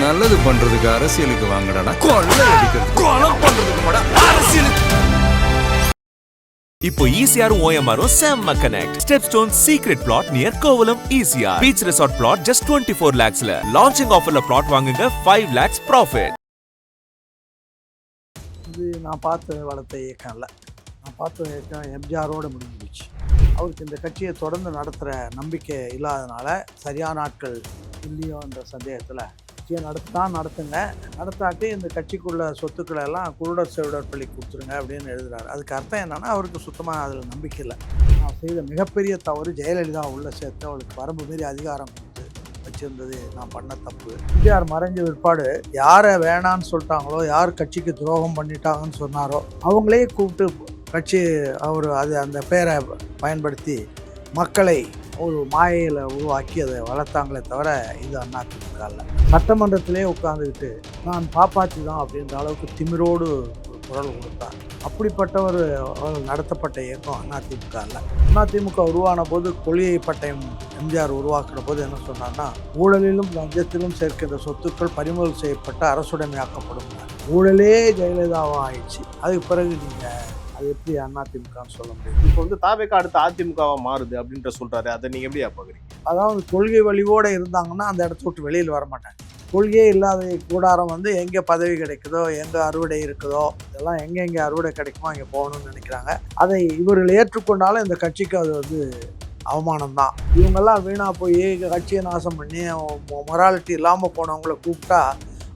நல்லது பண்றதுக்கு அரசியலுக்கு வாங்கடா, கொள்ளை அடிக்கிறது கொலை பண்றதுக்கு அரசியலுக்கு. இப்போ ஈசிஆரும் ஓஎம்ஆரும் செம்ம connect. Stepstone secret plot near Kovalam ECR. Beach resort plot just 24 lakhsல. லான்ச்சிங் ஆஃபர்ல பிளாட் வாங்குங்க 5 lakhs ப்ராஃபிட். இது நான் பார்த்து வளர்த்த இயக்கம் இல்லை. நான் பார்த்த இயக்கம் எம்ஜிஆரோடு முடிஞ்சு போச்சு. அவருக்கு இந்த கட்சியை தொடர்ந்து நடத்துகிற நம்பிக்கை இல்லாதனால சரியான ஆட்கள் இல்லையோன்ற சந்தேகத்தில் கட்சியை நடத்துங்க, நடத்தாட்டி இந்த கட்சிக்குள்ள சொத்துக்களை எல்லாம் குருடர் செவிடர் பள்ளி கொடுத்துருங்க அப்படின்னு எழுதுறாரு. அதுக்கு அர்த்தம் என்னன்னா, அவருக்கு சுத்தமாக அதில் நம்பிக்கை இல்லை. நான் செய்த மிகப்பெரிய தவறு ஜெயலலிதா உள்ள சேர்த்து அவளுக்கு வரம்பு மீறி அதிகாரம் கொடுத்து வச்சிருந்தது நான் பண்ண தப்பு. எம்ஜிஆர் மறைஞ்ச பிற்பாடு யாரை வேணான்னு சொல்லிட்டாங்களோ, யார் கட்சிக்கு துரோகம் பண்ணிட்டாங்கன்னு சொன்னாரோ அவங்களே கூப்பிட்டு கட்சி அவர் அந்த பேரை பயன்படுத்தி மக்களை ஒரு மாயையில் உருவாக்கி அதை வளர்த்தாங்களே தவிர இது அதிமுக இல்லை. சட்டமன்றத்திலே உட்காந்துக்கிட்டு நான் பாப்பாத்தி தான் அப்படின்ற அளவுக்கு திமிரோடு ஒரு குரல் கொடுத்தார். அப்படிப்பட்டவர் நடத்தப்பட்ட இயக்கம் அதிமுக இல்லை. அதிமுக உருவான போது கொள்கை பட்டயம் எம்ஜிஆர் உருவாக்குற போது என்ன சொன்னார்னா, ஊழலிலும் லஞ்சத்திலும் சேர்க்கின்ற சொத்துக்கள் பறிமுதல் செய்யப்பட்ட அரசுடைமையாக்கப்படும். ஊழலே ஜெயலலிதாவாக ஆயிடுச்சு. அதுக்கு பிறகு நீங்கள் அது எப்படி அதிமுகன்னு சொல்ல முடியும்? இப்போ தாவேக அடுத்த அதிமுகவா மாறுது அப்படின்ற சொல்றாரு. அதை நீங்க எப்படி பாக்குறீங்க? அதாவது கொள்கை வழிவோடு இருந்தாங்கன்னா அந்த இடத்த விட்டு வெளியில் வர மாட்டாங்க. கொள்கையே இல்லாத கூடாரம் எங்கே பதவி கிடைக்குதோ, எங்கே அறுவடை இருக்குதோ, இதெல்லாம் எங்கே அறுவடை கிடைக்குமோ அங்கே போகணும்னு நினைக்கிறாங்க. அதை இவர்கள் ஏற்றுக்கொண்டாலும் இந்த கட்சிக்கு அது அவமானம் தான். இவங்கெல்லாம் வீணாக போய் கட்சியை நாசம் பண்ணி மொராலிட்டி இல்லாமல் போனவங்களை கூப்பிட்டா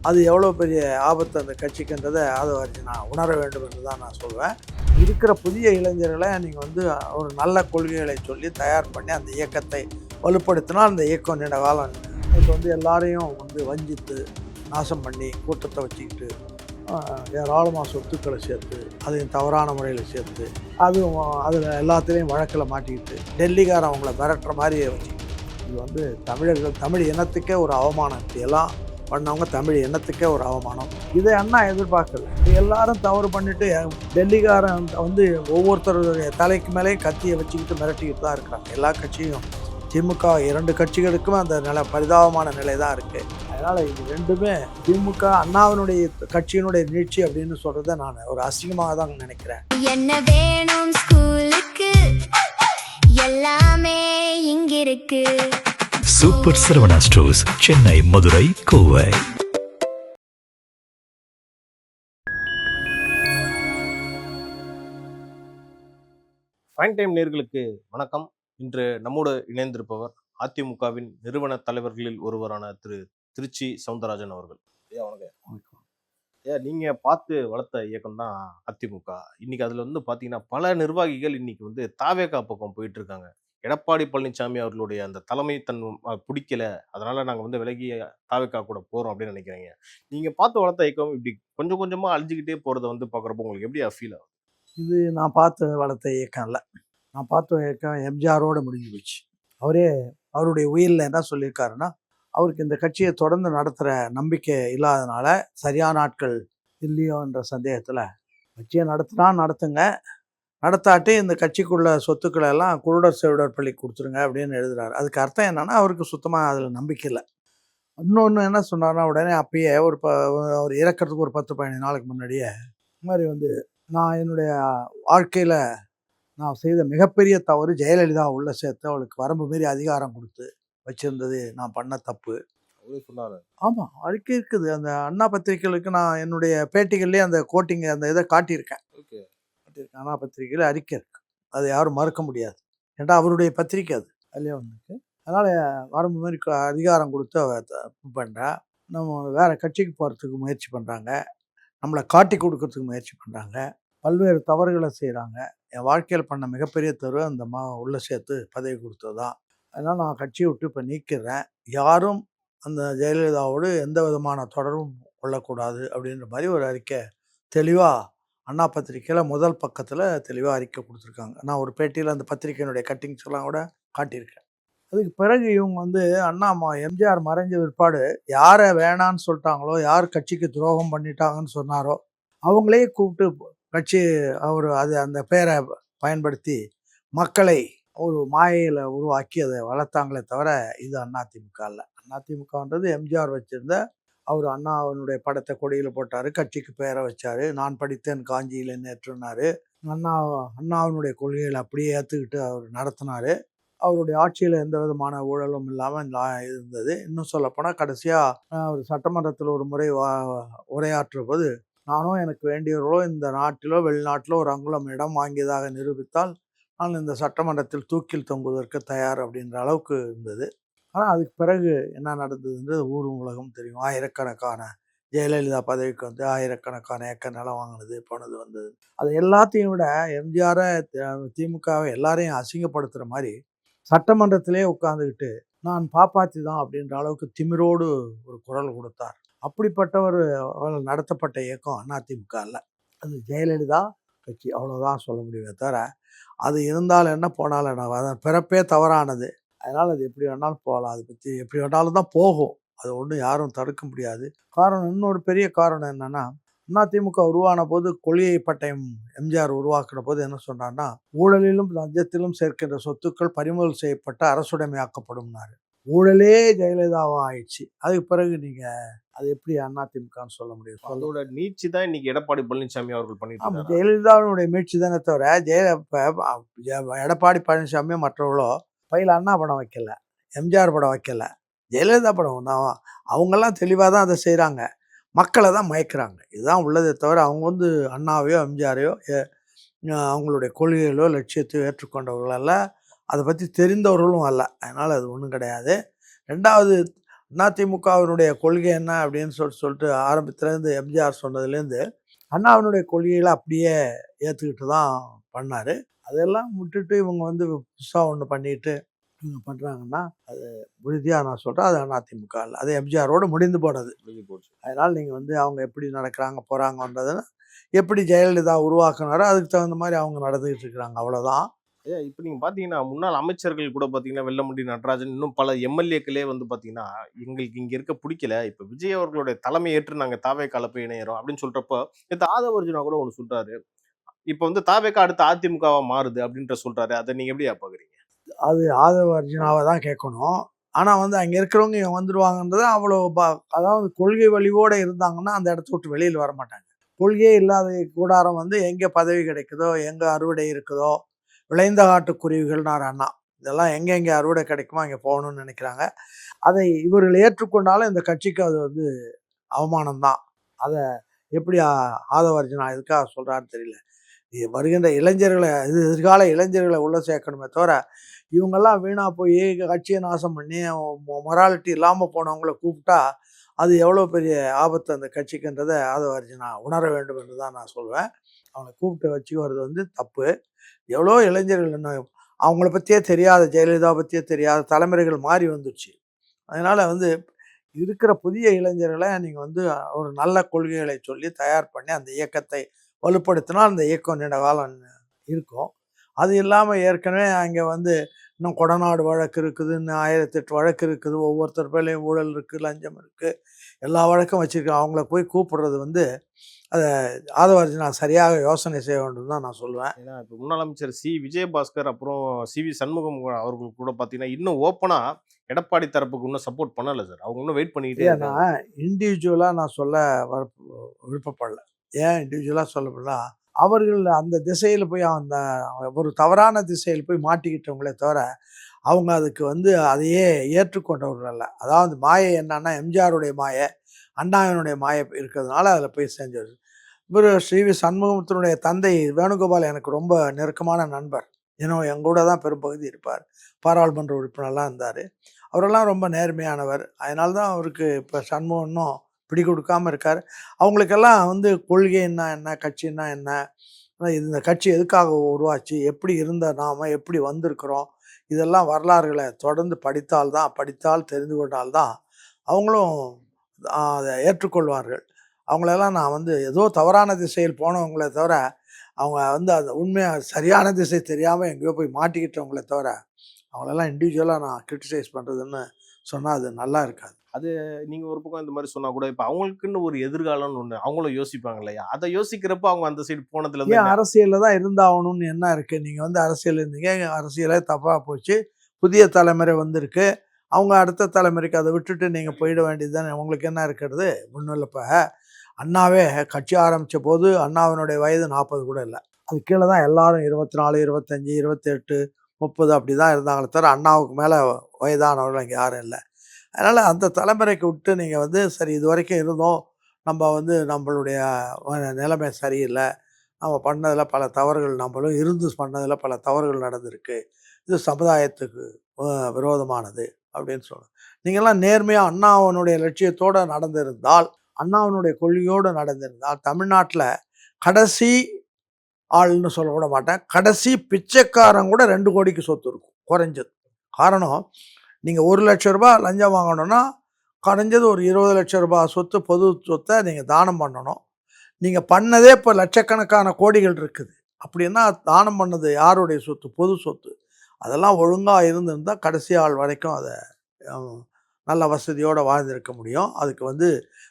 அது எவ்வளோ பெரிய ஆபத்து அந்த கட்சிக்குன்றதை அதை வச்சு நான் உணர வேண்டும் என்று தான் நான் சொல்வேன். இருக்கிற புதிய இளைஞர்களை நீங்கள் ஒரு நல்ல கொள்கைகளை சொல்லி தயார் பண்ணி அந்த இயக்கத்தை வலுப்படுத்தினால் அந்த இயக்கம் நீண்ட காலம் இப்போ எல்லாரையும் வஞ்சித்து நாசம் பண்ணி கூட்டத்தை வச்சுக்கிட்டு ஏராளமாக சொத்துக்களை சேர்த்து அதையும் தவறான முறையில் சேர்த்து அதுவும் அதில் எல்லாத்துலேயும் வழக்கில் மாட்டிக்கிட்டு டெல்லிக்காரன் அவங்கள மிரட்டுற மாதிரியே வச்சுக்கிட்டு இது தமிழர்கள் தமிழ் இனத்துக்கே ஒரு அவமானம். இப்படியெல்லாம் பண்ணவங்க தமிழ் எண்ணத்துக்கே ஒரு அவமானம். இதை அண்ணா எதிர்பார்க்கல. எல்லாரும் தவறு பண்ணிட்டு டெல்லிக்காரன் ஒவ்வொருத்தருடைய தலைக்கு மேலே கத்தியை வச்சுக்கிட்டு மிரட்டிக்கிட்டு தான் இருக்கிறாங்க. எல்லா கட்சியும் திமுக 2 கட்சிகளுக்கும் அந்த பரிதாபமான நிலை தான் இருக்குது. அதனால் இது ரெண்டுமே திமுக அண்ணாவினுடைய கட்சியினுடைய நீட்சி அப்படின்னு சொல்கிறத நான் ஒரு அசிங்கமாக தான் நினைக்கிறேன். என்ன வேணும் ஸ்கூலுக்கு எல்லாமே இங்க இருக்கு. Super Saravana stores, Chennai, Madurai, Kovai. Prime time நேயர்களுக்கு வணக்கம். இன்று நம்மோடு இணைந்திருப்பவர் அதிமுகவின் நிறுவன தலைவர்களில் ஒருவரான திருச்சி சவுந்தரராஜன் அவர்கள். ஐயா வணக்கம். நீங்க பார்த்து வளர்த்த இயக்கம் தான் அதிமுக. இன்னைக்கு அதுல பாத்தீங்கன்னா பல நிர்வாகிகள் இன்னைக்கு தாவேகா பக்கம் போயிட்டு இருக்காங்க. எடப்பாடி பழனிசாமி அவர்களுடைய அந்த தலைமை பிடிக்கல, அதனால நாங்க விலகி தாவேகா கூட போறோம் அப்படின்னு நினைக்கிறீங்க. நீங்க பார்த்து வளர்த்த இயக்கம் இப்படி கொஞ்சம் கொஞ்சமா அழிஞ்சுக்கிட்டே போறதை பாக்குறப்போ உங்களுக்கு எப்படி ஃபீல் ஆகும்? இது நான் பார்த்து வளர்த்த இயக்கம் இல்லை. நான் பார்த்த இயக்கம் எம்ஜிஆரோடு முடிஞ்சு போச்சு. அவருடைய உயிரில் என்ன சொல்லியிருக்காருன்னா, அவருக்கு இந்த கட்சியை தொடர்ந்து நடத்துகிற நம்பிக்கை இல்லாதனால சரியான ஆட்கள் இல்லையோன்ற சந்தேகத்தில் கட்சியை நடத்துங்க, நடத்தாட்டி இந்த கட்சிக்குள்ள சொத்துக்களை எல்லாம் குருடர் செவிடர் பள்ளி கொடுத்துருங்க அப்படின்னு எழுதுறாரு. அதுக்கு அர்த்தம் என்னன்னா, அவருக்கு சுத்தமாக அதில் நம்பிக்கை இல்லை. இன்னொன்று என்ன சொன்னார்னா, உடனே அப்பயே அவர் இறக்கிறதுக்கு ஒரு 10-15 நாளுக்கு முன்னாடியே இந்த மாதிரி நான் என்னுடைய வாழ்க்கையில் நான் செய்த மிகப்பெரிய தவறு ஜெயலலிதா உள்ள சேர்த்து அவளுக்கு வரம்பு மீறி அதிகாரம் கொடுத்து வச்சிருந்தது நான் பண்ண தப்பு சொன்னாரு. ஆமாம், அறிக்கை இருக்குது. அந்த அண்ணா பத்திரிகைகளுக்கு நான் என்னுடைய பேட்டிகள்லேயே அந்த கோட்டிங் அந்த இதை காட்டியிருக்கேன். அண்ணா பத்திரிகையில் அறிக்கை இருக்கு, அதை யாரும் மறுக்க முடியாது. ஏன்னா அவருடைய பத்திரிக்கை அது, அதுலேயே அதனால் வரம்பு மாதிரி அதிகாரம் கொடுத்து தப்பு பண்ணுறா. நம்ம வேறு கட்சிக்கு போகிறதுக்கு முயற்சி பண்ணுறாங்க, நம்மளை காட்டி கொடுக்கறதுக்கு முயற்சி பண்ணுறாங்க, பல்வேறு தவறுகளை செய்கிறாங்க. என் வாழ்க்கையில் பண்ண மிகப்பெரிய தவறு அந்த உள்ள சேர்த்து பதவி கொடுத்தது தான். அதனால் நான் கட்சியை விட்டு இப்போ நீக்கிறேன். யாரும் அந்த ஜெயலலிதாவோடு எந்த விதமான தொடர்பும் கொள்ளக்கூடாது அப்படின்ற மாதிரி ஒரு அறிக்கை தெளிவாக அண்ணா பத்திரிக்கையில் முதல் பக்கத்தில் தெளிவாக அறிக்கை கொடுத்துருக்காங்க. நான் ஒரு பேட்டியில் அந்த பத்திரிகையினுடைய கட்டிங்ஸ் எல்லாம் கூட காட்டியிருக்கேன். அதுக்கு பிறகு இவங்க அண்ணா எம்ஜிஆர் மறைஞ்ச பிற்பாடு யாரை வேணான்னு சொல்லிட்டாங்களோ, யார் கட்சிக்கு துரோகம் பண்ணிட்டாங்கன்னு சொன்னாரோ அவங்களே கூப்பிட்டு கட்சி அந்த பேரை பயன்படுத்தி மக்களை ஒரு மாயையில் உருவாக்கி அதை வளர்த்தாங்களே தவிர இது அதிமுக இல்லை. அதிமுகன்றது எம்ஜிஆர் வச்சிருந்த அவர் அண்ணாவினுடைய படத்தை கொடியில் போட்டார், கட்சிக்கு பெயரை வச்சார், நான் படித்தேன் காஞ்சியில் நேற்றுனாரு. அண்ணாவினுடைய கொள்கைகளை அப்படியே ஏற்றுக்கிட்டு அவர் நடத்தினார். அவருடைய ஆட்சியில் எந்த விதமான ஊழலும் இல்லாமல் இருந்தது. இன்னும் சொல்லப்போனால் கடைசியாக அவர் சட்டமன்றத்தில் ஒரு முறை உரையாற்றுற போது, நானும் எனக்கு வேண்டியவர்களோ இந்த நாட்டிலோ வெளிநாட்டிலோ ஒரு அங்குலம் இடம் வாங்கியதாக நிரூபித்தால் நான் இந்த சட்டமன்றத்தில் தூக்கில் தொங்குவதற்கு தயார் அப்படின்ற அளவுக்கு இருந்தது. ஆனால் அதுக்கு பிறகு என்ன நடந்ததுன்றது ஊரும் உலகம் தெரியும். ஆயிரக்கணக்கான ஜெயலலிதா பதவிக்கு வந்து ஆயிரக்கணக்கான ஏக்கர் நிலம் வாங்கினது போனது வந்தது. அது எல்லாத்தையும் விட எம்ஜிஆரை திமுகவை எல்லாரையும் அசிங்கப்படுத்துகிற மாதிரி சட்டமன்றத்திலே உட்காந்துக்கிட்டு நான் பாப்பாத்தி தான் அப்படின்ற அளவுக்கு திமிரோடு ஒரு குரல் கொடுத்தார். அப்படிப்பட்டவர் நடத்தப்பட்ட இயக்கம் அதிமுக அல்ல, அது ஜெயலலிதா கட்சி. அவ்வளோதான் சொல்ல முடியுமே தவிர அது இருந்தாலும் என்ன போனாலும் என்ன, அதன் பிறப்பே தவறானது. அதனால் அது எப்படி வேணாலும் போகலாம், அதை பற்றி எப்படி வேணாலும் தான் போகும், அது ஒன்றும் யாரும் தடுக்க முடியாது. காரணம், இன்னொரு பெரிய காரணம் என்னென்னா, அதிமுக உருவான போது கொள்கை பட்டயம் எம்ஜிஆர் உருவாக்கின போது என்ன சொன்னார்னா, ஊழலிலும் லஞ்சத்திலும் சேர்க்கின்ற சொத்துக்கள் பறிமுதல் செய்யப்பட்ட அரசுடைமையாக்கப்படும்னாரு. ஊழலே ஜெயலலிதாவும் ஆயிடுச்சு. அதுக்கு பிறகு நீங்கள் அது எப்படி அதிமுகன்னு சொல்ல முடியும்? அதோட நீட்சி தான் இன்னைக்கு எடப்பாடி பழனிசாமி அவர்கள் பண்ணிட்டு இருக்காரு. ஜெயலலிதாவினுடைய மீட்சி தானே தவிர எடப்பாடி பழனிசாமி மற்றவர்களோ பையில் அண்ணா படம் வைக்கல, எம்ஜிஆர் படம் வைக்கல, ஜெயலலிதா படம் அவங்கெல்லாம் தெளிவாக தான் அதை செய்கிறாங்க, மக்களை தான் மயக்கிறாங்க. இதுதான் உள்ளதே தவிர அவங்க வந்து அண்ணாவையோ எம்ஜிஆரையோ அவங்களுடைய கொள்கைகளோ லட்சியத்தையோ ஏற்றுக்கொண்டவர்களல்ல, அதை பற்றி தெரிந்தவர்களும் அல்ல. அதனால் அது ஒன்றும் கிடையாது. ரெண்டாவது, அதிமுகவினுடைய கொள்கை என்ன அப்படின்னு சொல்லிட்டு ஆரம்பத்துலேருந்து எம்ஜிஆர் சொன்னதுலேருந்து அண்ணாவினுடைய கொள்கைகளை அப்படியே ஏற்றுக்கிட்டு தான் பண்ணார். அதெல்லாம் விட்டுட்டு இவங்க வந்து புதுசாக ஒன்று பண்ணிட்டு இவங்க பண்ணுறாங்கன்னா அது உறுதியாக நான் சொல்கிறேன், அது அதிமுக இல்லை, அது எம்ஜிஆரோடு முடிந்து போனது. அதனால் நீங்கள் வந்து அவங்க எப்படி நடக்கிறாங்க போகிறாங்கன்றதுன்னு எப்படி ஜெயலலிதா உருவாக்குனாரோ அதுக்கு தகுந்த மாதிரி அவங்க நடந்துக்கிட்டு இருக்கிறாங்க, அவ்வளோதான். இப்போ நீங்கள் பார்த்தீங்கன்னா முன்னாள் அமைச்சர்கள் கூட பார்த்தீங்கன்னா வெல்லமண்டி நடராஜன் இன்னும் பல எம்எல்ஏக்களே வந்து பார்த்தீங்கன்னா எங்களுக்கு இங்கே இருக்க பிடிக்கல, இப்போ விஜய் அவர்களுடைய தலைமை ஏற்று நாங்கள் தாவேக்கால போய் இணையிறோம் அப்படின்னு சொல்கிறப்போ இந்த ஆதவர்ஜுனா கூட ஒன்று சொல்கிறாரு, இப்போ வந்து தாவேக்கா அடுத்து அதிமுகவா மாறுது அப்படின்ற சொல்கிறாரு. அதை நீங்கள் எப்படி பார்க்குறீங்க? அது ஆதவ அர்ஜுனாவை தான் கேட்கணும். ஆனால் வந்து அங்கே இருக்கிறவங்க இவங்க வந்துடுவாங்கன்றது அவ்வளோ அதாவது கொள்கை வழிவோடு இருந்தாங்கன்னா அந்த இடத்த விட்டு வெளியில் வர மாட்டாங்க. கொள்கையே இல்லாத கூடாரம் வந்து எங்கே பதவி கிடைக்குதோ, எங்கே அறுவடை இருக்குதோ, விளைந்த காட்டுக்குருவிகள்னார் அண்ணா, இதெல்லாம் எங்கெங்கே அறுவடை கிடைக்குமோ அங்கே போகணும்னு நினைக்கிறாங்க. அதை இவர்கள் ஏற்றுக்கொண்டாலும் இந்த கட்சிக்கு அது வந்து அவமானம்தான். அதை எப்படி ஆதவ அர்ஜுனா இதுக்காக சொல்கிறான்னு தெரியல. வருகின்ற இளைஞர்களை எதிர்கால இளைஞர்களை உள்ளே சேர்க்கணுமே தவிர இவங்கெல்லாம் வீணாக போய் கட்சியை நாசம் பண்ணி மொராலிட்டி இல்லாமல் போனவங்கள கூப்பிட்டா அது எவ்வளோ பெரிய ஆபத்து அந்த கட்சிக்குன்றதை ஆதவ அர்ஜுனா உணர வேண்டும் என்று தான் நான் சொல்வேன். அவங்களை கூப்பிட்டு வச்சுக்கிறது வந்து தப்பு. எவ்வளோ இளைஞர்கள் இன்னும் அவங்கள பற்றியே தெரியாத, ஜெயலலிதா பற்றியே தெரியாத தலைமுறைகள் மாறி வந்துடுச்சு. அதனால் வந்து இருக்கிற புதிய இளைஞர்களை நீங்கள் வந்து ஒரு நல்ல கொள்கைகளை சொல்லி தயார் பண்ணி அந்த இயக்கத்தை வலுப்படுத்தினால் அந்த இயக்கம் நீண்ட காலம் இருக்கும். அது இல்லாமல் ஏற்கனவே அங்கே வந்து இன்னும் கொடநாடு வழக்கு இருக்குது, இன்னும் 1008 வழக்கு இருக்குது, ஒவ்வொருத்தர் பேர்லையும் ஊழல் இருக்குது, லஞ்சம் இருக்குது, எல்லா வழக்கும் வச்சுருக்கேன். அவங்கள போய் கூப்பிடுறது வந்து அதை ஆதவ அர்ஜுனா சரியாக யோசனை செய்ய வேண்டும் தான் நான் சொல்லுவேன். ஏன்னா இப்போ முன்னாள் அமைச்சர் விஜயபாஸ்கர் அப்புறம் வி சண்முகம் அவர்கள் கூட பார்த்தீங்கன்னா இன்னும் ஓப்பனாக எடப்பாடி தரப்புக்கு இன்னும் சப்போர்ட் பண்ணலை சார். அவங்க இன்னும் வெயிட் பண்ணிக்கிட்டே இருக்காங்க. நான் இண்டிவிஜுவலாக நான் சொல்ல விருப்பப்படல. ஏன் இண்டிவிஜுவலாக சொல்லப்படலாம், அவர்கள் அந்த திசையில் போய் அந்த ஒரு தவறான திசையில் போய் மாட்டிக்கிட்டவங்களே தவிர அவங்க அதுக்கு வந்து அதையே ஏற்றுக்கொண்டவர்கள் அல்ல. அதாவது மாயை என்னன்னா எம்ஜிஆருடைய மாயை, அண்ணாவினுடைய மாயை இருக்கிறதுனால அதில் போய் செஞ்சது. இவர் வி சண்முகத்தினுடைய தந்தை வேணுகோபால் எனக்கு ரொம்ப நெருக்கமான நண்பர். ஏன்னா எங்கூட தான் பெரும்பகுதி இருப்பார், பாராளுமன்ற உறுப்பினர்லாம் இருந்தார். அவரெல்லாம் ரொம்ப நேர்மையானவர். அதனால தான் அவருக்கு இப்போ சண்முகம்னும் பிடி கொடுக்காமல் இருக்கார். அவங்களுக்கெல்லாம் வந்து கொள்கை என்ன கட்சின்னா என்ன, இந்த கட்சி எதுக்காக உருவாச்சு, எப்படி இருந்த நாம் எப்படி வந்திருக்கிறோம், இதெல்லாம் வரலாறுகளை தொடர்ந்து படித்தால் தெரிந்து கொண்டால்தான் அவங்களும் அதை ஏற்றுக்கொள்வார்கள். அவங்களெல்லாம் நான் வந்து ஏதோ தவறான திசையில் போனவங்களே தவிர அவங்க வந்து அந்த உண்மையாக சரியான திசை தெரியாமல் எங்கேயோ போய் மாட்டிக்கிட்டவங்களே தவிர அவங்களெல்லாம் இண்டிவிஜுவலாக நான் கிரிட்டிசைஸ் பண்ணுறதுன்னு சொன்னால் அது நல்லா இருக்காது. அது நீங்கள் ஒரு பக்கம் இந்த மாதிரி சொன்னால் கூட இப்போ அவங்களுக்குன்னு ஒரு எதிர்காலம்னு ஒன்று அவங்களும் யோசிப்பாங்க இல்லையா, அதை யோசிக்கிறப்ப அவங்க அந்த சைடு போனதுல ஏன் அரசியலில் தான் இருந்தாகணும்னு என்ன இருக்குது? நீங்கள் வந்து அரசியல் இருந்தீங்க, அரசியலே தப்பாக போச்சு, புதிய தலைமுறை வந்திருக்கு, அவங்க அடுத்த தலைமுறைக்கு அதை விட்டுட்டு நீங்கள் போயிட வேண்டியது தானே. உங்களுக்கு என்ன இருக்கிறது? ஒன்றும் இல்லை. இப்போ அண்ணாவே கட்சி ஆரம்பித்த போது அண்ணாவினுடைய வயது 40 கூட இல்லை. அது கீழே தான் எல்லாரும் 24, 25, 28, 30 அப்படி தான் இருந்தாங்களே தவிர அண்ணாவுக்கு மேலே வயதானவர்கள் இங்கே யாரும் இல்லை. அதனால் அந்த தலைமுறைக்கு விட்டு நீங்கள் வந்து சரி இது வரைக்கும் இருந்தோம், நம்ம வந்து நம்மளுடைய நிலைமை சரியில்லை, நம்ம பண்ணதில் பல தவறுகள், நம்மளும் இருந்து பண்ணதில் பல தவறுகள் நடந்திருக்கு, இது சமுதாயத்துக்கு விரோதமானது அப்படின்னு சொல்லணும். நீங்கள்லாம் நேர்மையாக அண்ணாவனுடைய லட்சியத்தோடு நடந்திருந்தால், அண்ணாவனுடைய கொள்கையோடு நடந்திருந்தால், தமிழ்நாட்டில் கடைசி ஆள்னு சொல்ல கூட மாட்டேன், கடைசி பிச்சைக்காரன் கூட 2 கோடிக்கு சொத்து இருக்கும் குறைஞ்சது. காரணம், நீங்கள் 1 லட்ச ரூபா லஞ்சம் வாங்கணும்னா குறைஞ்சது ஒரு 20 லட்ச ரூபா சொத்து, பொது சொத்தை நீங்கள் தானம் பண்ணணும். நீங்கள் பண்ணதே இப்போ லட்சக்கணக்கான கோடிகள் இருக்குது. அப்படின்னா தானம் பண்ணது யாருடைய சொத்து? பொது சொத்து. அதெல்லாம் ஒழுங்காக இருந்திருந்தால் கடைசி ஆள் வரைக்கும் அதை நல்ல வசதியோடு வாழ்ந்திருக்க முடியும். அதுக்கு வந்து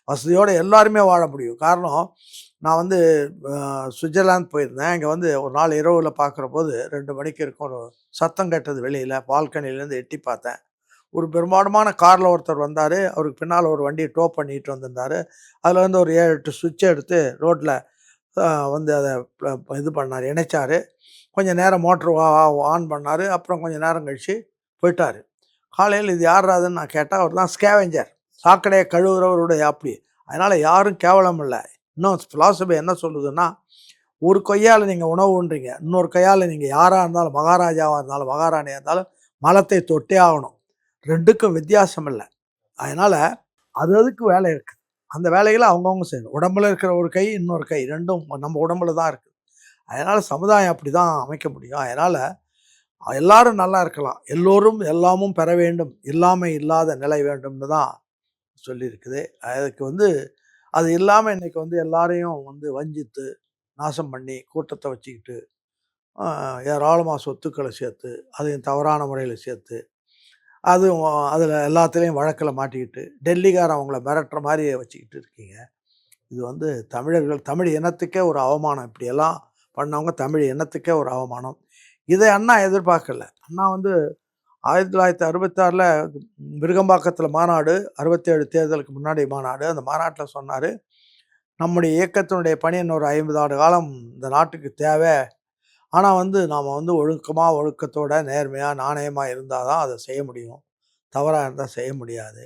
வசதியோடு எல்லாருமே வாழ முடியும். காரணம், நான் வந்து சுவிட்சர்லாந்து போயிருந்தேன். இங்கே வந்து ஒரு நாள் இரவில் பார்க்குற போது 2 மணிக்கு இருக்கும், ஒரு சத்தம் கேட்டது வெளியில். பால்கனிலேருந்து எட்டி பார்த்தேன். ஒரு பெரும்பாடுமான காரில் ஒருத்தர் வந்தார். அவருக்கு பின்னால் ஒரு வண்டியை டோ பண்ணிட்டு வந்திருந்தார். அதில் வந்து ஒரு 7-8 சுவிட்சை எடுத்து ரோட்டில் வந்து அதை இது பண்ணார், இணைச்சார். கொஞ்சம் நேரம் மோட்ரு ஆன் பண்ணார். அப்புறம் கொஞ்சம் நேரம் கழித்து போயிட்டார். காலையில் இது யாராதுன்னு நான் கேட்டால், அவர் தான் ஸ்கேவெஞ்சர், சாக்கடையை கழுவுறவருடைய அப்படி. அதனால் யாரும் கேவலம் இல்லை. இன்னும் ஃபிலாசபி என்ன சொல்லுதுன்னா, ஒரு கையால் நீங்கள் உணவு உண்றீங்க, இன்னொரு கையால் நீங்கள் யாராக இருந்தாலும், மகாராஜாவாக இருந்தாலும் மகாராணியாக இருந்தாலும் மலத்தை தொட்டே ஆகணும். 2க்கும் வித்தியாசம் இல்லை. அதனால் அதுக்கு வேலை இருக்குது. அந்த வேலைகளை அவங்கவுங்க செய்யணும். உடம்புல இருக்கிற ஒரு கை, இன்னொரு கை, 2ம் நம்ம உடம்புல தான் இருக்குது. அதனால் சமுதாயம் அப்படி தான் அமைக்க முடியும். அதனால் எல்லாரும் நல்லா இருக்கலாம், எல்லோரும் எல்லாமும் பெற வேண்டும், இல்லாமல் இல்லாத நிலை வேண்டும்னு தான் சொல்லியிருக்குது. அதுக்கு வந்து அது இல்லாமல் இன்றைக்கி வந்து எல்லாரையும் வந்து வஞ்சித்து நாசம் பண்ணி கூட்டத்தை வச்சுக்கிட்டு ஏராளமாக சொத்துக்களை சேர்த்து அதையும் தவறான முறையில் சேர்த்து அதுவும் அதில் எல்லாத்துலேயும் வழக்கில் மாட்டிக்கிட்டு டெல்லிக்காரன் அவங்கள மிரட்டுற மாதிரி வச்சுக்கிட்டு இருக்கீங்க. இது வந்து தமிழர்கள், தமிழ் இனத்துக்கே ஒரு அவமானம். இப்படியெல்லாம் பண்ணவங்க தமிழ் இனத்துக்கே ஒரு அவமானம். இதை அண்ணா எதிர்பார்க்கல. அண்ணா வந்து 1966 விருகம்பாக்கத்தில் மாநாடு, 67 தேர்தலுக்கு முன்னாடி மாநாடு. அந்த மாநாட்டில் சொன்னார், நம்முடைய இயக்கத்தினுடைய பணி இன்னொரு 50 ஆண்டு காலம் இந்த நாட்டுக்கு தேவை. ஆனால் வந்து நாம் வந்து ஒழுக்கத்தோட நேர்மையாக நாணயமாக இருந்தால் தான் அதை செய்ய முடியும், தவறாக இருந்தால் செய்ய முடியாது.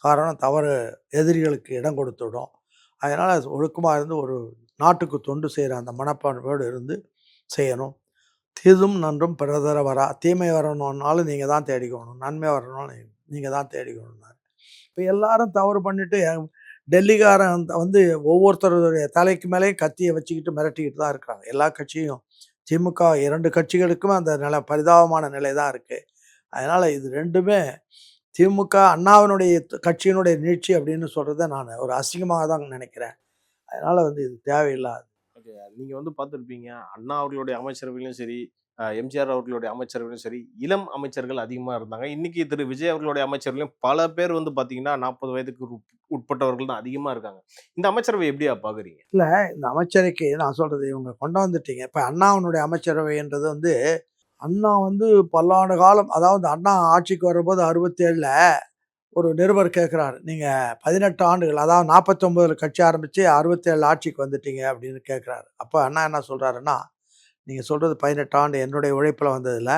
காரணம், தவறு எதிரிகளுக்கு இடம் கொடுத்துடும். அதனால் ஒழுக்கமாக இருந்து ஒரு நாட்டுக்கு தொண்டு செய்கிற அந்த மனப்பான்மையோடு இருந்து செய்யணும். தீதும் நன்றும் பிறதர வரா. தீமை வரணுன்னாலும் நீங்கள் தான் தேடிக்கணும், நன்மை வரணும்னு நீங்கள் தான் தேடிக்கணும்னாரு. இப்போ எல்லாரும் தவறு பண்ணிவிட்டு டெல்லிக்காரன் வந்து ஒவ்வொருத்தருடைய தலைக்கு மேலேயும் கத்தியை வச்சுக்கிட்டு மிரட்டிக்கிட்டு தான் இருக்கிறாங்க. எல்லா கட்சியும், திமுக 2 கட்சிகளுக்குமே அந்த பரிதாபமான நிலை தான் இருக்குது. அதனால் இது 2மே திமுக அண்ணாவினுடைய கட்சியினுடைய நீட்சி அப்படின்னு சொல்கிறத நான் ஒரு அசிங்கமாக தான் நினைக்கிறேன். அதனால் வந்து இது தேவையில்லாது. ஓகே, நீங்கள் வந்து பார்த்துருப்பீங்க, அண்ணா அவர்களுடைய அமைச்சரவையிலும் சரி, எம்ஜிஆர் அவர்களுடைய அமைச்சரவையிலும் சரி, இளம் அமைச்சர்கள் அதிகமாக இருந்தாங்க. இன்றைக்கி திரு விஜய் அவர்களுடைய அமைச்சரவையிலும் பல பேர் வந்து பார்த்தீங்கன்னா 40 வயதுக்கு உட்பட்டவர்கள் தான் அதிகமாக இருக்காங்க. இந்த அமைச்சரவை எப்படியா பார்க்குறீங்க? இல்லை, இந்த அமைச்சரைக்கு நான் சொல்கிறது, இவங்க கொண்டு வந்துட்டீங்க. இப்போ அண்ணாவினுடைய அமைச்சரவைன்றது வந்து, அண்ணா வந்து பல்லாண்டு காலம், அதாவது அண்ணா ஆட்சிக்கு வரும்போது 67 ஒரு நிருபர் கேட்குறாரு, நீங்கள் 18 ஆண்டுகள், அதாவது 49 கட்சி ஆரம்பித்து 67 ஆட்சிக்கு வந்துட்டீங்க அப்படின்னு கேட்குறாரு. அப்போ அண்ணா என்ன சொல்கிறாருன்னா, நீங்கள் சொல்கிறது 18 ஆண்டு என்னுடைய உழைப்பில் வந்ததில்ல,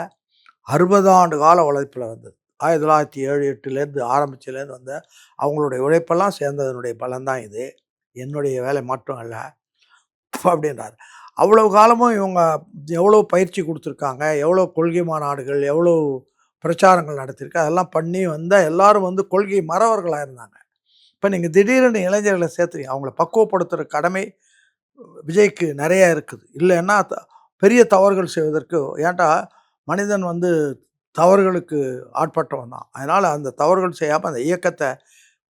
60 ஆண்டு கால உழைப்பில் வந்தது. 1907, 8லேருந்து ஆரம்பிச்சிலேருந்து வந்த அவங்களுடைய உழைப்பெல்லாம் சேர்ந்ததனுடைய பலன்தான் இது, என்னுடைய வேலை மட்டும் அல்ல அப்படின்றார். அவ்வளவு காலமும் இவங்க எவ்வளோ பயிற்சி கொடுத்துருக்காங்க, எவ்வளோ கொள்கை மாநாடுகள், எவ்வளோ பிரச்சாரங்கள் நடத்திருக்கு, அதெல்லாம் பண்ணி வந்தால் எல்லாரும் வந்து கொள்கை மறவர்களாக இருந்தாங்க. இப்போ நீங்கள் திடீர்னு இளைஞர்களை சேர்த்துறீங்க, அவங்கள பக்குவப்படுத்துகிற கடமை விஜய்க்கு நிறைய இருக்குது. இல்லைன்னா பெரிய தவறுகள் செய்வதற்கு, ஏன்டா மனிதன் வந்து தவறுகளுக்கு ஆட்பட்டவன் தான். அதனால் அந்த தவறுகள் செய்யாமல் அந்த இயக்கத்தை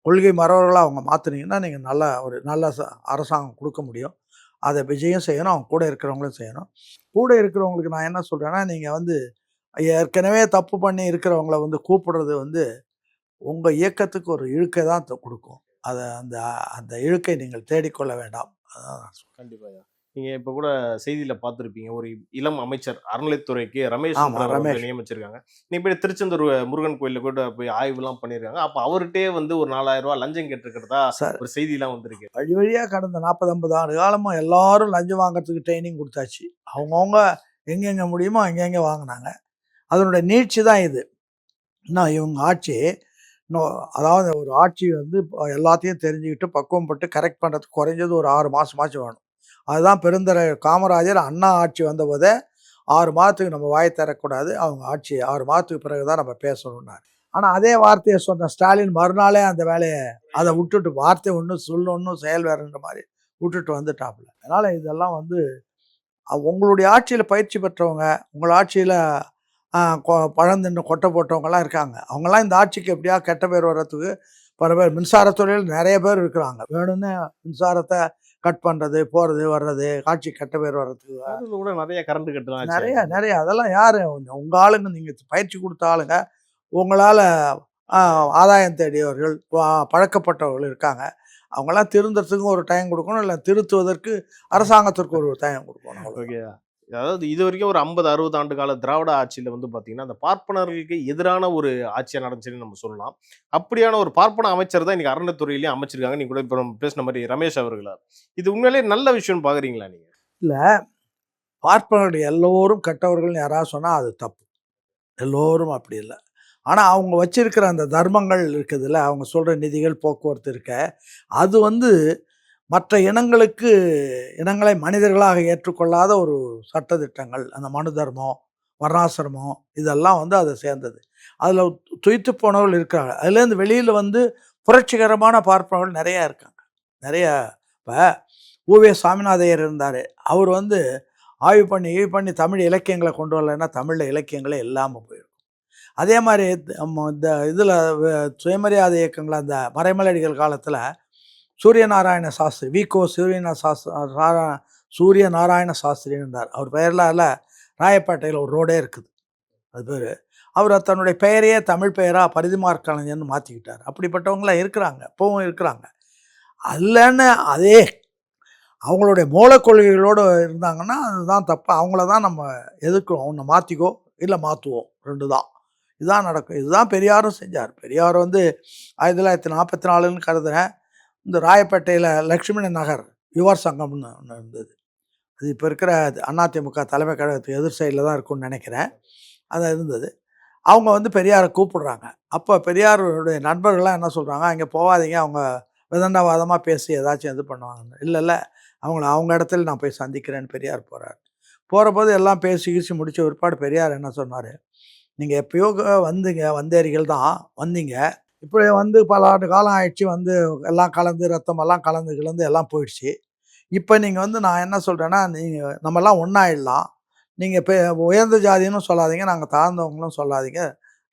கொள்கை மறவர்களாக அவங்க மாற்றினீங்கன்னா நீங்கள் நல்ல அரசாங்கம் கொடுக்க முடியும். அதை விஜயும் செய்யணும், அவங்க கூட இருக்கிறவங்களும் செய்யணும். கூட இருக்கிறவங்களுக்கு நான் என்ன சொல்கிறேன்னா, நீங்கள் வந்து ஏற்கனவே தப்பு பண்ணி இருக்கிறவங்கள வந்து கூப்பிடுறது வந்து உங்கள் இயக்கத்துக்கு ஒரு இழுக்கை தான் கொடுக்கும். அதை அந்த அந்த இழுக்கை நீங்கள் தேடிக்கொள்ள வேண்டாம். அதான் கண்டிப்பாக. நீங்க இப்ப கூட செய்தியில பார்த்திருப்பீங்க, ஒரு இளம் அமைச்சர் அறநிலைத்துறைக்கு ரமேஷ் ஆமா, ரமேஷ். நியமிச்சிருக்காங்க. நீ போய் திருச்செந்தூர் முருகன் கோயில்ல கூட போய் ஆய்வுலாம் பண்ணிருக்காங்க. அப்ப அவர்கிட்டயே வந்து ஒரு 4000 ரூபாய் லஞ்சம் கேட்டிருக்கிறதா சார் ஒரு செய்திலாம் வந்திருக்கு. வழி வழியாக கடந்த 40-50 ஆண்டு காலமாக எல்லாரும் லஞ்சம் வாங்குறதுக்கு ட்ரைனிங் கொடுத்தாச்சு. அவங்கவுங்க எங்கெங்கே முடியுமோ அங்கங்கே வாங்கினாங்க. அதனுடைய நீட்சி தான் இது. இன்னும் இவங்க ஆட்சி இன்னும் அதாவது ஒரு ஆட்சி வந்து எல்லாத்தையும் தெரிஞ்சுக்கிட்டு பக்குவப்பட்டு கரெக்ட் பண்ணுறதுக்கு குறைஞ்சது ஒரு 6 மாதமாச்சும் வேணும். அதுதான் பெருந்தலைவர் காமராஜர் அண்ணா ஆட்சி வந்தபோதே 6 மாதத்துக்கு நம்ம வாய் தரக்கூடாது, அவங்க ஆட்சி 6 மாதத்துக்கு பிறகு தான் நம்ம பேசணும்னாரு. ஆனால் அதே வார்த்தையை சொன்ன ஸ்டாலின் மறுநாளே அந்த வேலையை அதை விட்டுட்டு வார்த்தை ஒன்று சொல்ல ஒன்றும் செயல் வேறுன்ற மாதிரி விட்டுட்டு வந்துட்டாப்புல. அதனால் இதெல்லாம் வந்து உங்களுடைய ஆட்சியில் பயிற்சி பெற்றவங்க, உங்கள் ஆட்சியில் பழந்தின்னு கொட்டை போட்டவங்கலாம் இருக்காங்க. அவங்களாம் இந்த ஆட்சிக்கு எப்படியா கெட்ட பேர் வர்றதுக்கு பல பேர் மின்சாரத்துறையில் நிறைய பேர் இருக்கிறாங்க. வேணும்னு மின்சாரத்தை கட் பண்ணுறது போகிறது வர்றது ஆட்சி கெட்ட பேர் வர்றதுக்கு அதுல கூட நிறைய கரண்ட் கட்டலாம் நிறைய அதெல்லாம் யார் உங்கள் ஆளுங்க, நீங்கள் பயிற்சி கொடுத்த ஆளுங்க, உங்களால் ஆதாயம் தேடியவர்கள் பழக்கப்பட்டவர்கள் இருக்காங்க. அவங்களாம் திருந்துறதுக்கும் ஒரு டைம் கொடுக்கணும், இல்லை திருத்துவதற்கு அரசாங்கத்திற்கு ஒரு டைம் கொடுக்கணும். ஓகே. அதாவது இது வரைக்கும் ஒரு 50-60 ஆண்டு கால திராவிட ஆட்சியில வந்து பாத்தீங்கன்னா அந்த பார்ப்பனர்களுக்கு எதிரான ஒரு ஆட்சியா நடந்துச்சுன்னு நம்ம சொல்லலாம். அப்படியான ஒரு பார்ப்பன அமைச்சர் தான் இன்னைக்கு அறநிலைத்துறையிலேயே அமைச்சிருக்காங்க. நீங்க கூட இப்ப நம்ம பேசின மாதிரி ரமேஷ் அவர்களா, இது உண்மையிலேயே நல்ல விஷயம் பாக்குறீங்களா நீங்க? இல்லை, பார்ப்பனர்கள் எல்லோரும் கெட்டவர்கள்னு யாராவது சொன்னால் அது தப்பு. எல்லோரும் அப்படி இல்லை. ஆனால் அவங்க வச்சிருக்கிற அந்த தர்மங்கள் இருக்குதுல்ல, அவங்க சொல்கிற நிதிகள் போக்குவரத்து இருக்க, அது வந்து மற்ற இனங்களை மனிதர்களாக ஏற்றுக்கொள்ளாத ஒரு சட்டத்திட்டங்கள், அந்த மனு தர்மம், வர்ணாசிரமம், இதெல்லாம் வந்து அதை சேர்ந்தது. அதில் துய்த்து போனவர்கள் இருக்காங்க. அதுலேருந்து வெளியில் வந்து புரட்சிகரமான பார்ப்பனர்கள் நிறையா இருக்காங்க. நிறைய இப்போ ஊவே சாமிநாதையர் இருந்தார். அவர் வந்து ஆய்வு பண்ணி தமிழ் இலக்கியங்களை கொண்டு வரலைன்னா தமிழில் இலக்கியங்களே இல்லாமல் போயிருக்கும். அதே மாதிரி இந்த இதில் சுயமரியாதை இயக்கங்கள் அந்த மறைமலடிகள் காலத்தில் சூரியநாராயண சாஸ்திரி, விகோ சூரியநாராயண சாஸ்திரின்னு இருந்தார். அவர் பெயரில் ராயப்பேட்டையில் ஒரு ரோடே இருக்குது, அது பேர். அவர் தன்னுடைய பெயரையே தமிழ் பெயராக பரிதிமாற் கலைஞர்னு மாற்றிக்கிட்டார். அப்படிப்பட்டவங்களாம் இருக்கிறாங்க, இப்போவும் இருக்கிறாங்க. அல்லன்னு அதே அவங்களுடைய மூலக்கொள்கைகளோடு இருந்தாங்கன்னா அதுதான் தப்பு. அவங்கள தான் நம்ம எதிர்க்கிறோம். ஒன்று மாற்றிக்கோ இல்லை மாற்றுவோம், 2 தான். இதுதான் நடக்கும். இதுதான் பெரியாரும் செஞ்சார். பெரியார் வந்து 1944ன்னு கருதுகிறேன், இந்த ராயப்பேட்டையில் லக்ஷ்மி நகர் யுவர் சங்கம்னு ஒன்று இருந்தது. அது இப்போ இருக்கிற அதிமுக தலைமை கழகத்துக்கு எதிர் சைடில் தான் இருக்கும்னு நினைக்கிறேன். அது இருந்தது. அவங்க வந்து பெரியாரை கூப்பிடுறாங்க. அப்போ பெரியாருடைய நண்பர்கள்லாம் என்ன சொல்கிறாங்க, அங்கே போகாதீங்க, அவங்க விதண்டாவாதமாக பேசி ஏதாச்சும் இது பண்ணுவாங்கன்னு. இல்லை அவங்க இடத்துல நான் போய் சந்திக்கிறேன்னு பெரியார் போகிறார். போகிறபோது எல்லாம் பேசி முடித்த பிற்பாடு பெரியார் என்ன சொன்னார், நீங்கள் எப்பயோ வந்தேரிகள் தான் வந்தீங்க, இப்படி வந்து பல ஆண்டு காலம் ஆயிடுச்சு, வந்து எல்லாம் கலந்து ரத்தமெல்லாம் கலந்து எல்லாம் போயிடுச்சு. இப்போ நீங்கள் வந்து நான் என்ன சொல்கிறேன்னா, நீங்கள் நம்மெல்லாம் ஒன்றாயிடலாம். நீங்கள் இப்போ உயர்ந்த ஜாதின்னு சொல்லாதீங்க, நாங்கள் தாழ்ந்தவங்களும் சொல்லாதீங்க,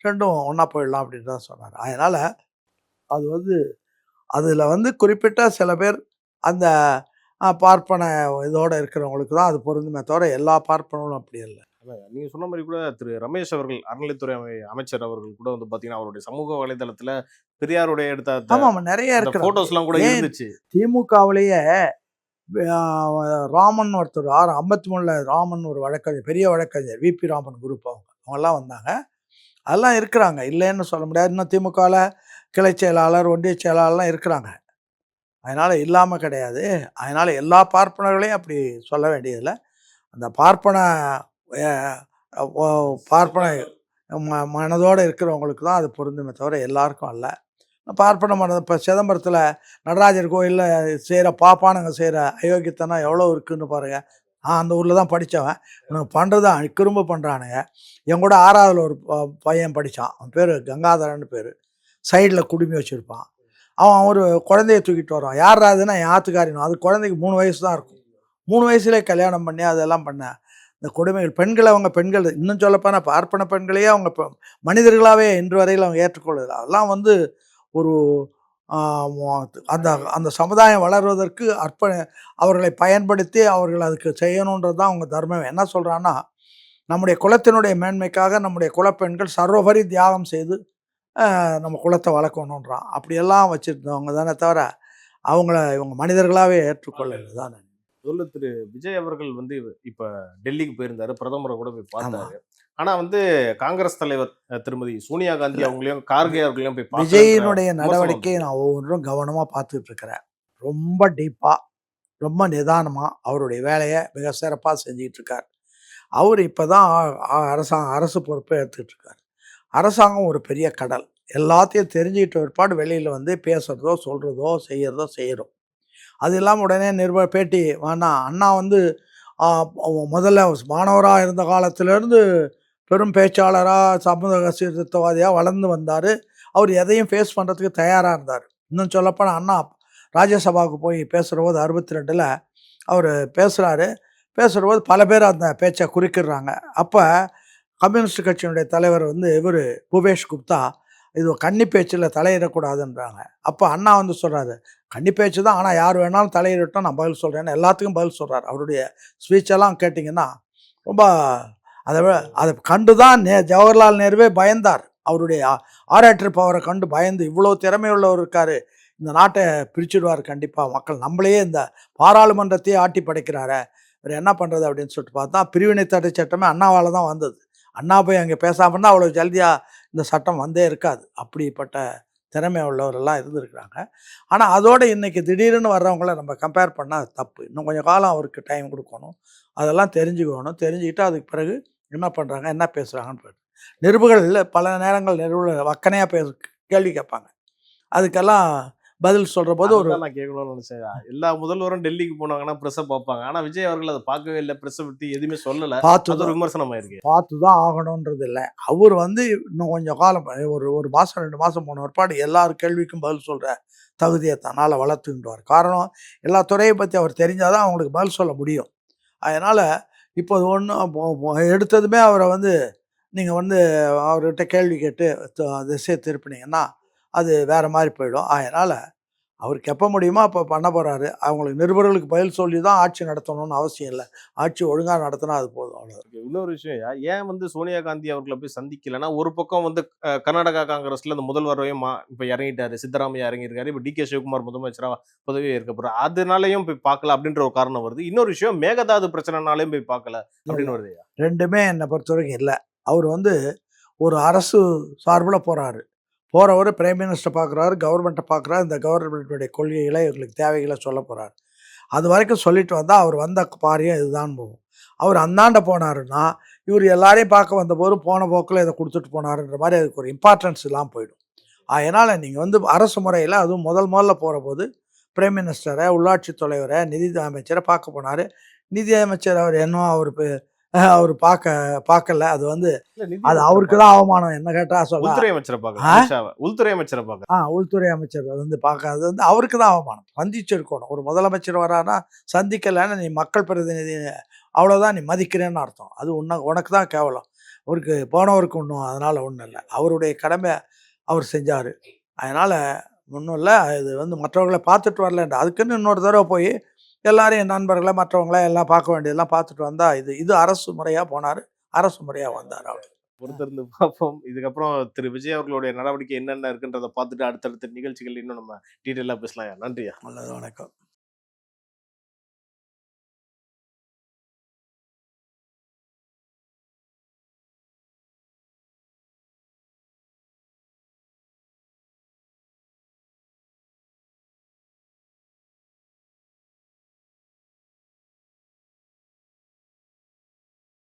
2ம் ஒன்றா போயிடலாம் அப்படின்னு தான் சொன்னார். அதனால் அது வந்து அதில் வந்து குறிப்பிட்ட சில பேர் அந்த பார்ப்பன இதோடு இருக்கிறவங்களுக்கு தான் அது பொருந்துமே தவிர எல்லா பார்ப்பனர்களும் அப்படி இல்லை. நீங்க சொன்ன மாதிரி கூட திரு ரமேஷ் அவர்கள் அறநிலைத்துறை அமைச்சர் அவர்கள் கூட வந்து பாத்தீங்கன்னா அவருடைய சமூக வலைதளத்துல பெரியாருடைய எடுத்த ஆமாம் நிறைய இருக்கிற போட்டோஸ் எல்லாம் கூட இருந்துச்சு. திமுகவிலேயே ராமன் ஒருத்தர் 53 ராமன் ஒரு வழக்கறிஞர், பெரிய வழக்கறிஞர், விபி ராமன் குரூப், அவங்கெல்லாம் வந்தாங்க. அதெல்லாம் இருக்கிறாங்க, இல்லைன்னு சொல்ல முடியாது. இன்னும் திமுகவில் கிளை செயலாளர், ஒன்றிய செயலாளர்லாம் இருக்கிறாங்க. அதனால் இல்லாமல் கிடையாது. அதனால் எல்லா பார்ப்பனர்களையும் அப்படி சொல்ல வேண்டியதில்லை. அந்த பார்ப்பன மனதோடு இருக்கிறவங்களுக்கு தான் அது பொருந்துமே தவிர எல்லாருக்கும் அல்ல. பார்ப்பன மனது இப்போ சிதம்பரத்தில் நடராஜர் கோயிலில் செய்கிற பாப்பானுங்க செய்கிற அயோக்கியத்தனம் எவ்வளோ இருக்குதுன்னு பாருங்கள். அந்த ஊரில் தான் படித்தவன். இவனுக்கு பண்ணுறது திரும்ப பண்ணுறானுங்க. என் கூட 6ஆவதுல ஒரு பையன் படித்தான், அவன் பேர் கங்காதரன்னு பேர். சைடில் குடுமி வச்சுருப்பான். அவன் ஒரு குழந்தைய தூக்கிட்டு வருவான். யார் அதுன்னா என் ஆத்துக்காரினும். அது குழந்தைக்கு 3 வயசு தான் இருக்கும். 3 வயசுலேயே கல்யாணம் பண்ணி அதெல்லாம் பண்ண இந்த கொடுமைகள். பெண்களை அவங்க பெண்கள் இன்னும் சொல்லப்போனா பார்ப்பன பெண்களையே அவங்க மனிதர்களாகவே இன்று வரையில் அவங்க ஏற்றுக்கொள்ளுது. அதெல்லாம் வந்து ஒரு அந்த அந்த சமுதாயம் வளர்வதற்கு அவர்களை பயன்படுத்தி அவர்கள் அதுக்கு செய்யணுன்றது தான் அவங்க தர்மம். என்ன சொல்கிறான்னா, நம்முடைய குலத்தினுடைய மேன்மைக்காக நம்முடைய குலப்பெண்கள் சர்வபரி தியாகம் செய்து நம்ம குலத்தை வளர்க்கணுன்றான். அப்படியெல்லாம் வச்சுருந்தவங்க தானே தவிர இவங்க மனிதர்களாகவே ஏற்றுக்கொள்ளலை தானே. முதல்ல திரு விஜய் அவர்கள் வந்து இப்ப டெல்லிக்கு போயிருந்தாரு, பிரதமரை கூட போய் பார்த்தாரு. ஆனா வந்து காங்கிரஸ் தலைவர் திருமதி சோனியா காந்தி அவங்களையும் கார்கே அவர்களையும் போய் பார்க்கலன்ற விஜயினுடைய விமர்சனம் நடவடிக்கையை வந்தது. நான் ஒவ்வொன்றும் கவனமாக பார்த்துட்டு இருக்கிறேன். ரொம்ப டீப்பாக, ரொம்ப நிதானமாக அவருடைய வேலையை மிக சிறப்பாக செஞ்சுட்டு இருக்கார். அவர் இப்போ தான் அரசு பொறுப்பை எடுத்துக்கிட்டு இருக்கார். அரசாங்கம் ஒரு பெரிய கடல். எல்லாத்தையும் தெரிஞ்சுக்கிட்ட பிற்பாடு வெளியில் வந்து பேசுகிறதோ சொல்கிறதோ செய்கிறோம். அது இல்லாமல் உடனே பேட்டி வேணாம். அண்ணா வந்து முதல்ல மாணவராக இருந்த காலத்திலேருந்து பெரும் பேச்சாளராக சமூக சீர்திருத்தவாதியாக வளர்ந்து வந்தார். அவர் எதையும் ஃபேஸ் பண்ணுறதுக்கு தயாராக இருந்தார். இன்னும் சொல்லப்போனால் அண்ணா ராஜ்யசபாவுக்கு போய் பேசுகிறபோது 62 அவர் பேசுகிறபோது பல பேர் அந்த பேச்சை குறுக்கிடுறாங்க. அப்போ கம்யூனிஸ்ட் கட்சியினுடைய தலைவர் வந்து இவர் பூபேஷ் குப்தா இது கன்னி பேச்சில் தலையிடக்கூடாதுன்றாங்க. அப்போ அண்ணா வந்து சொல்கிறாரு, கன்னி பேச்சு தான், ஆனால் யார் வேணாலும் தலையிடட்டும், நான் பதில் சொல்கிறேன்னு எல்லாத்துக்கும் பதில் சொல்கிறார். அவருடைய ஸ்பீச்செல்லாம் கேட்டிங்கன்னா ரொம்ப அதை கண்டு தான் ஜவஹர்லால் நேருவே பயந்தார். அவருடைய ஆராய்டர் பவரை கண்டு பயந்து, இவ்வளோ திறமை உள்ளவர் இருக்கார், இந்த நாட்டை பிரிச்சுடுவார் கண்டிப்பாக, மக்கள் நம்மளையே இந்த பாராளுமன்றத்தையே ஆட்டி படைக்கிறாரு, இவர் என்ன பண்ணுறது அப்படின்னு சொல்லிட்டு பார்த்தா பிரிவினை தடை சட்டமே அண்ணாவால் தான் வந்தது. அண்ணா போய் அங்கே பேசாமல் இருந்தால் அவ்வளோ ஜல்தியாக இந்த சட்டம் வந்தே இருக்காது. அப்படிப்பட்ட திறமை உள்ளவரெல்லாம் இருந்திருக்கிறாங்க. ஆனால் அதோடு இன்றைக்கி திடீர்னு வர்றவங்கள நம்ம கம்பேர் பண்ணால் தப்பு. இன்னும் கொஞ்சம் காலம் அவருக்கு டைம் கொடுக்கணும், அதெல்லாம் தெரிஞ்சுக்கிட்டு அதுக்கு பிறகு என்ன பண்ணுறாங்க, என்ன பேசுகிறாங்கன்னு நிருபர்கள் பல நேரங்கள் வக்கனையாக கேள்வி கேட்பாங்க. அதுக்கெல்லாம் பதில் சொல்கிற போது ஒரு நான் கேட்கணும்னு நினைச்சேன். எல்லா முதல்வரும் டெல்லிக்கு போனாங்கன்னா ப்ரெஸ்ஸை பார்ப்பாங்க. ஆனா விஜய் அவர்கள் அதை பார்க்கவே இல்லை, ப்ரெஸ்ஸை பற்றி எதுவுமே சொல்லலை. அது ஒரு விமர்சனமா இருக்கு. பார்த்து தான் ஆகணுன்றது இல்லை. அவர் வந்து இன்னும் கொஞ்சம் காலம் ஒரு மாதம் 2 மாதம் போன ஒருபாடு எல்லார் கேள்விக்கும் பதில் சொல்கிற தகுதியை தன்னால் வளர்த்துக்கிட்டுவார். காரணம், எல்லா துறையை பற்றி அவர் தெரிஞ்சால் தான் அவங்களுக்கு பதில் சொல்ல முடியும். அதனால் இப்போ எடுத்ததுமே அவரை வந்து நீங்கள் வந்து அவர்கிட்ட கேள்வி கேட்டு திசையை திருப்பினீங்கன்னா அது வேறு மாதிரி போயிடும். அதனால் அவருக்கு எப்போ முடியுமோ அப்போ பண்ண போகிறாரு. அவங்களுக்கு நிருபர்களுக்கு பதில் சொல்லி தான் ஆட்சி நடத்தணும்னு அவசியம் இல்லை. ஆட்சி ஒழுங்காக நடத்தினா அது போதும், அவ்வளோ. இன்னொரு விஷயம், ஏன் வந்து சோனியா காந்தி அவர்களை போய் சந்திக்கலைன்னா, ஒரு பக்கம் வந்து கர்நாடகா காங்கிரஸ்ல அந்த முதல்வரையும் இப்போ இறங்கிட்டாரு, சித்தராமையா இறங்கியிருக்காரு, இப்போ DK சிவகுமார் முதலமைச்சராக பதவி ஏற்க போகிறார், அதனாலையும் போய் பார்க்கல அப்படின்ற ஒரு காரணம் வருது. இன்னொரு விஷயம், மேகதாது பிரச்சனைனாலையும் போய் பார்க்கல அப்படின்னு வருது. ரெண்டுமே என்னை பொறுத்த வரைக்கும் இல்லை. அவர் வந்து ஒரு அரசு சார்பில் போகிறவர் பிரைம் மினிஸ்டர் பார்க்குறாரு, கவர்மெண்ட்டை பார்க்குறாரு, இந்த கவர்மெண்ட்டுடைய கொள்கைகளை இவங்களுக்கு தேவைகளை சொல்ல போகிறார். அது வரைக்கும் சொல்லிட்டு வந்தால் அவர் வந்த பாரியம் இதுதான் போகும். அவர் அந்தாண்ட போனாருன்னா இவர் எல்லாரையும் பார்க்க வந்த போதும் போன போக்கில் இதை கொடுத்துட்டு போனாருன்ற மாதிரி அதுக்கு ஒரு இம்பார்ட்டன்ஸ் எல்லாம் போயிடும். அதனால் நீங்கள் வந்து அரசு முறையில் அதுவும் முதல்ல போகிற போது பிரைம் மினிஸ்டரை, உள்ளாட்சி தலைவரை, நிதி அமைச்சரை பார்க்க போனார். நிதி அமைச்சர் அவர் என்ன அவர் பார்க்கல. அது வந்து அது அவருக்கு தான் அவமானம். என்ன கேட்டால் சொல்ல உள்துறை அமைச்சரை பார்க்க உள்துறை அமைச்சர் வந்து பார்க்காது வந்து அவருக்கு தான் அவமானம். சந்திச்சிருக்கணும். ஒரு முதலமைச்சர் வரானா சந்திக்கலைன்னு நீ மக்கள் பிரதிநிதி அவ்வளோதான், நீ மதிக்கிறேன்னு அர்த்தம். அது உனக்கு தான் கேவலம். அவருக்கு போனவருக்கு ஒன்றும் அதனால் ஒன்றும் இல்லை. அவருடைய கடமை அவர் செஞ்சார். அதனால் ஒன்றும் இல்லை. இது வந்து மற்றவர்களை பார்த்துட்டு வரலன்ற அதுக்குன்னு இன்னொரு தடவை போய் எல்லாரும் என் நண்பர்களை மற்றவங்கள எல்லாம் பார்க்க வேண்டியதெல்லாம் பார்த்துட்டு வந்தால் இது அரசு முறையாக போனார், அரசு முறையாக வந்தார். அவர் பொறுத்திருந்து பார்ப்போம். இதுக்கப்புறம் திரு விஜய் அவர்களுடைய நடவடிக்கை என்னென்ன இருக்குன்றதை பார்த்துட்டு அடுத்தடுத்த நிகழ்ச்சிகள் இன்னும் நம்ம டீட்டெயிலாக பேசலாம். நன்றியா. நல்லது, வணக்கம்.